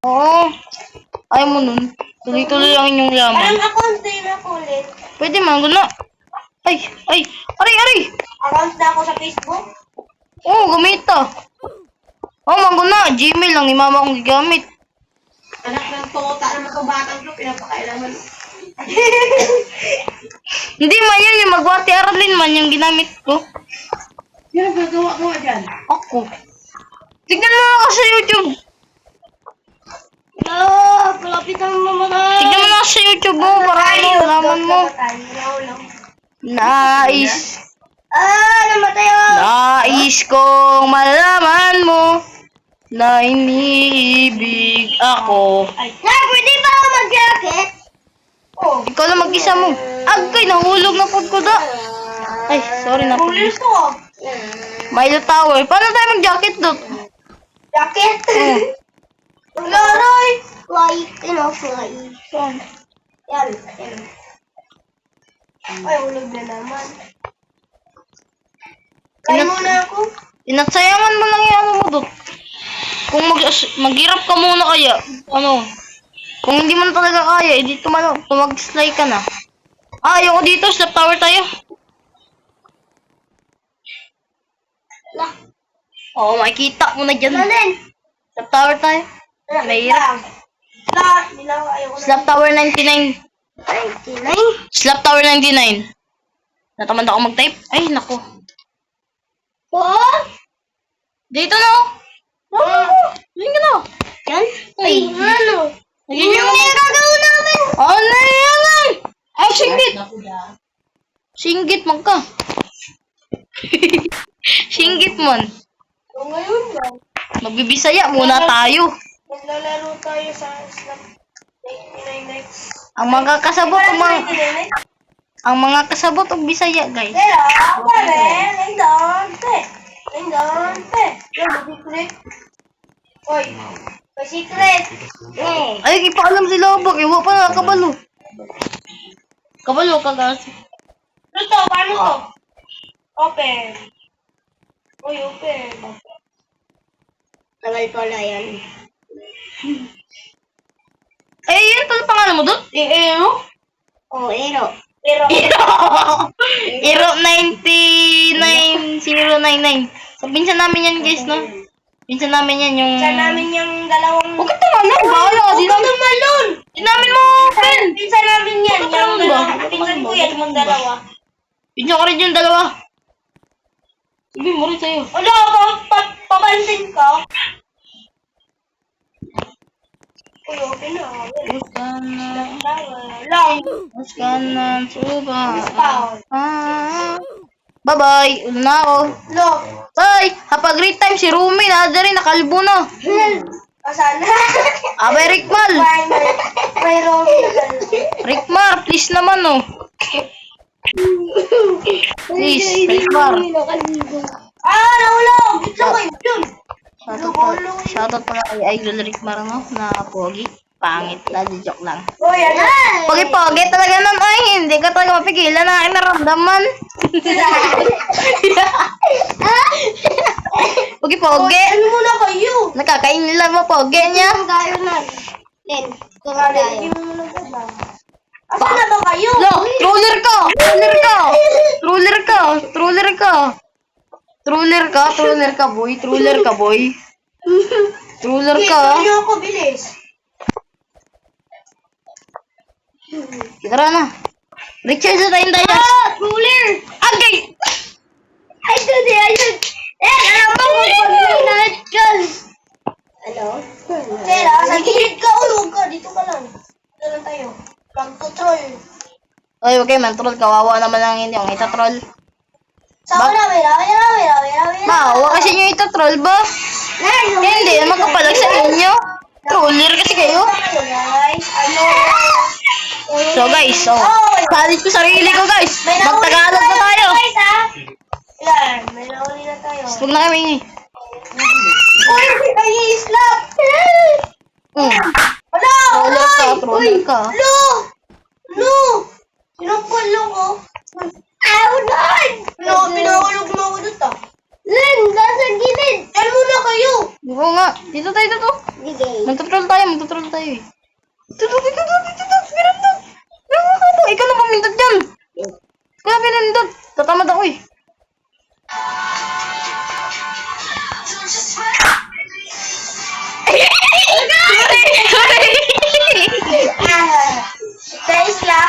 Oo. Ayaw mo nun. Tuloy-tuloy lang inyong laman. Parang account din ako ulit. Pwede man, guna. Ay! Aray! Account na ako sa Facebook. Oo, gamita. Oo, mangguna. Gmail lang ni mama kong gigamit. Anak ng tota naman ito batang ito, pinapakailaman. Hindi man yan, yung magwati aralin man yung ginamit ko. Sino gagawa dyan? Ako. Tignan mo ako sa YouTube. Palapit ang mamatay. Tignan mo ako sa YouTube mo para ano, laman mo. Nais. Namatay ako. Nais kong malaman mo na iniibig ako. Pwede ba ako mag-jacket? Oh. Ikaw lang mag-isa mo. Agay, nahulog na pod ko da. Ay, sorry na po. Rollers ko. Milo Tower. Paano tayo mag-jacket dot? Jacket? Laroy! Fly. Fly. Yan. Ay, hulog na naman. Kaya muna ako. Inatsayangan mo lang yung ano mo dot. Kung maghirap ka muna kaya, ano, kung hindi mo na talaga kaya, edi tumag-slay ka na. Ayoko dito, slap tower tayo. Oo, makikita mo na dyan. Slap tower tayo. Mahirap. Slap tower 99. 99? Slap tower 99. Natamad ako mag-type. Ay, nako. What? Dito na. Ayun ka na. Yan? Ay, ano? Ayun Yung gagawin namin. Ano yan? Ay, singgit. Singgit man ka. Singgit man. So, ngayon ba? Magbibisaya muna tayo. Maglalaro tayo sa Slap 99 nights. Ang mga kasabot, ang mga kasabot og Bisaya, guys. Pero, pare, nandante. Yan, secret. Oy, may secret. Ay, ipaalam sila bag. Iwa pa na, kabalo. Kabalo ka, guys. Ito, paano to? Open. Uy, open. Tagal pala yan. Eh, yun pala pangalan mo doon? Ero? Oh, Ero. Ero 99099. So, pinsan namin yan, guys, no? Pinsan namin yan yung... Pinsan namin yung dalawang... Huwag ka tumalon, bahala. Di namin mo open. Pinsan namin yan. Tumalon ba? Pinsan ko yan, yung dalawa. Pinsan ko rin yung dalawa. Sabi mo rin sa'yo. Wala, papansin ka. Uy, open na. Muskanan, suba. Bye-bye. Ulo na ako. Look. Ay, kapag great time si Rumi na rin nakalbo na. Asan? Abay, Rickmar. May Romy. Rickmar, please naman, oh. Please, Rickmar. Nahulog! Ito ko yun! Shoutout pala kay Idol Rickmar, no? Na pogi. Pangit na, joke lang. Uy, ano? Pogi-pogi talaga nun. Ay, hindi ka talaga mapigilan na aking naramdaman. Pogi-pogi. Ano muna kayo? Nakakainila mo, pogi niya. Ang gayo na. Len, hindi mo muna ba? Asan na ba kayo? Lo, troller ka! Troller ka, boy. Troller ka. Ano ako, bilis. Tara na. Recharge na tayong dayas. Ruler! Agay! Ayun! Alam mo kung pag-inat dyan. Ano? Tera, sa gilid ka, ulog ka. Dito ka lang. Dito lang tayo. Mag-control. Oy, okay man, troll. Kawawa naman lang yun yung ita-troll. Sama na, wala. Maawa kasi nyo ita-troll ba? Hindi naman kapalag sa inyo. Troller kasi kayo. Guys, So guys, salit ko sarili ko guys. May nahuli Magtagalog na tayo. Guys, ha? Yan, may nahuli na tayo. Huwag na kami eh. Uy, ay slap! Wala! Troller ka. Lo! Sinupulo ko. Pinahulog mo ako dito. Len, nasa gilid. Diyan muna kayo. Oo nga. Dito tayo, dito. Sige. Magtutrol tayo eh. Dito. Meron doon. Meron ako. Ikaw na pamindot dyan. Ikaw na pinindot. Tatamad ako eh. Sorry. Sa isla.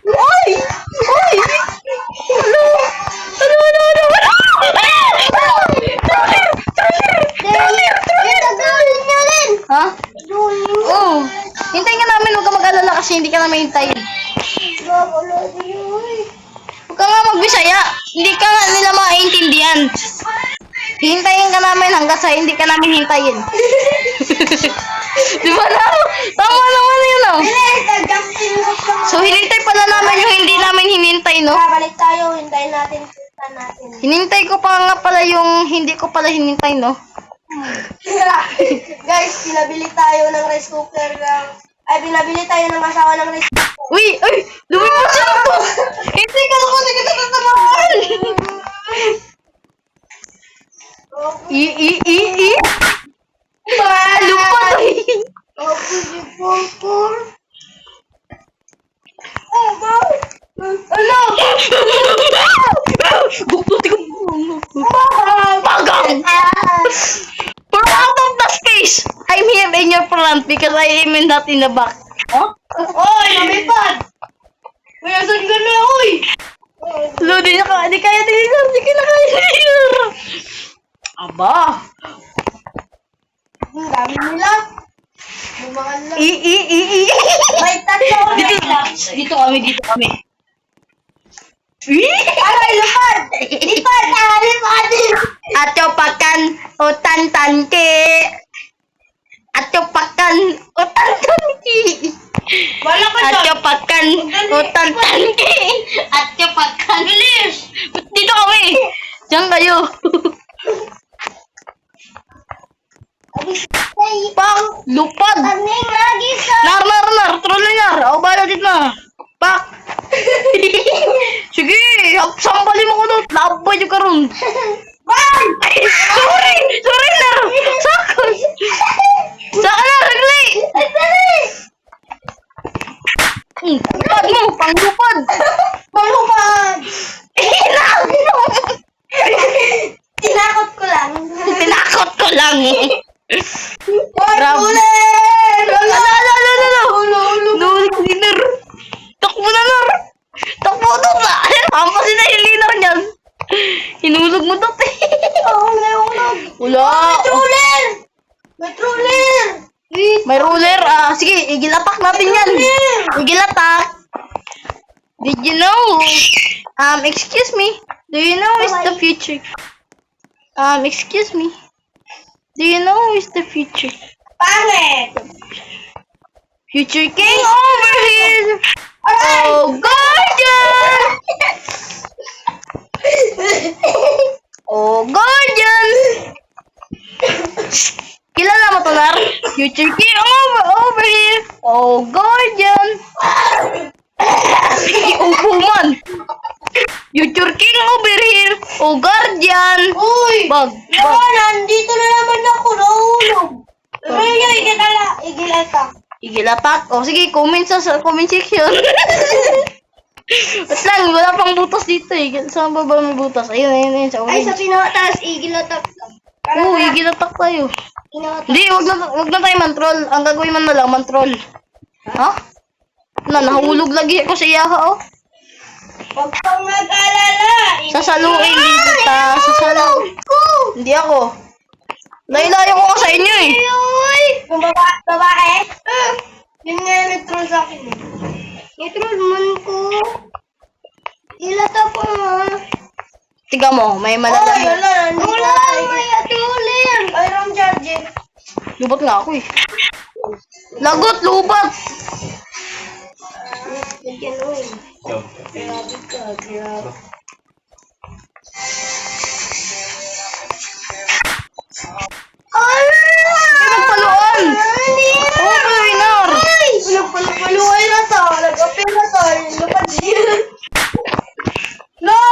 Oy! Ano? Ha? Oo. Hintayin ka namin, huwag ka mag-alala kasi hindi ka namin hintayin. Huwag ka nga magbisaya. Hindi ka nga nila maintindihan. Hintayin ka namin hanggat sa hindi ka namin hintayin. Di ba na? Tama naman yun oh. So hinintay pala namin yung hindi namin hinintay no? Balik tayo, hintayin natin. Hinintay ko pa nga pala yung hindi ko pala hinintay no? Guys, pinabili tayo ng rice cooker pinabili tayo ng asawa ng rice cooker. Uy! Ay! Lumipad siya ako! Hindi ka naman nagtatatamaan! I! Lumipad ay! Ano? Buktuti ko Pagang! Pero out of the space! I'm here in your front because I am not in the back. Huh? Oy, lumipad! Kuya, saan ka na, uy? Lo, di kaya deliver. Di ka na kaya deliver. Aba. Ang dami nila. Bumahal lang. I. May tatlo ulit. Dito kami. Aray, lupad! Lipad! Lipad! Atyo pakan utan ke. Atyo pakan utan ke. Wala ka dyan. Atyo pakan utan ke. Atyo pakan. Bilis! Dito kami. Diyan kayo. Pak, lupad. Aning lagi sa... Nar. Trolley nar. Ako bala dito na. Pak. Sige, sambalin mo ko doon. Labay yung karon. Bang! Sorry nar. Sakon. Saan na, ragli. Lupad mo, panglupad. Malupad! Tinakot ko lang. Tinakot ko lang. Oy, Grab. ulit! Nulik si Nar. Takbo na, Nar. Takbo doon na. Hampasin na yung linar niyan. Hinulog mo doon. Wala. May troller! May ruler. Sige, igilapak natin yan. Igilapak. Did you know? Excuse me. Do you know it's the future? Excuse me. Do you know it's the future? Pangit! Future King over here. Oh, guardian! Oh, guardian! Kilala mo to, Nar? Future King over here. Oh, guardian! Upo man! Future King over here. Oh, guardian! Uy! Bag. Nandito na naman ako, nahulog. Ano yung igilata? Igilapak. O, sige, comment sa comment section. At lang, wala pang butas dito eh. Saan ba may butas? Ayun, sa Ay, orange. sa pinakataas, igilata. Oo, igilapak tayo. Hindi, wag na tayo mantroll. Ang gagawin man na lang, mantroll. Ha? Nahulog lagi ako sa iyaha, oh. Huwag kang mag-alala. Sasaluin kita. Hindi ako. Layo-layo ko ka sa inyo eh. Yung babae? Yun nga yung nag-troll sa akin eh. Nag-troll man ko. Ilata po nga. Tiga mo, may Wala, malalang. may atulir. Mayroong charger. Lubat nga ako eh. Lagot, lubat. Bigyan mo eh. Grabe ka, grabe. Ay, magpaluan. Oo, Pinar. Nagpaluay na to. Nag-open na to. Lupad siya. No!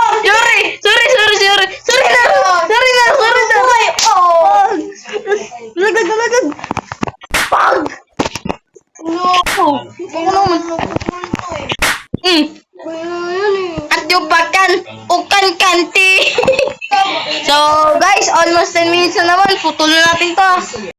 Oo naman. At yung ukan kanti. So, guys, almost 10 minutes na naman. Putol na natin to.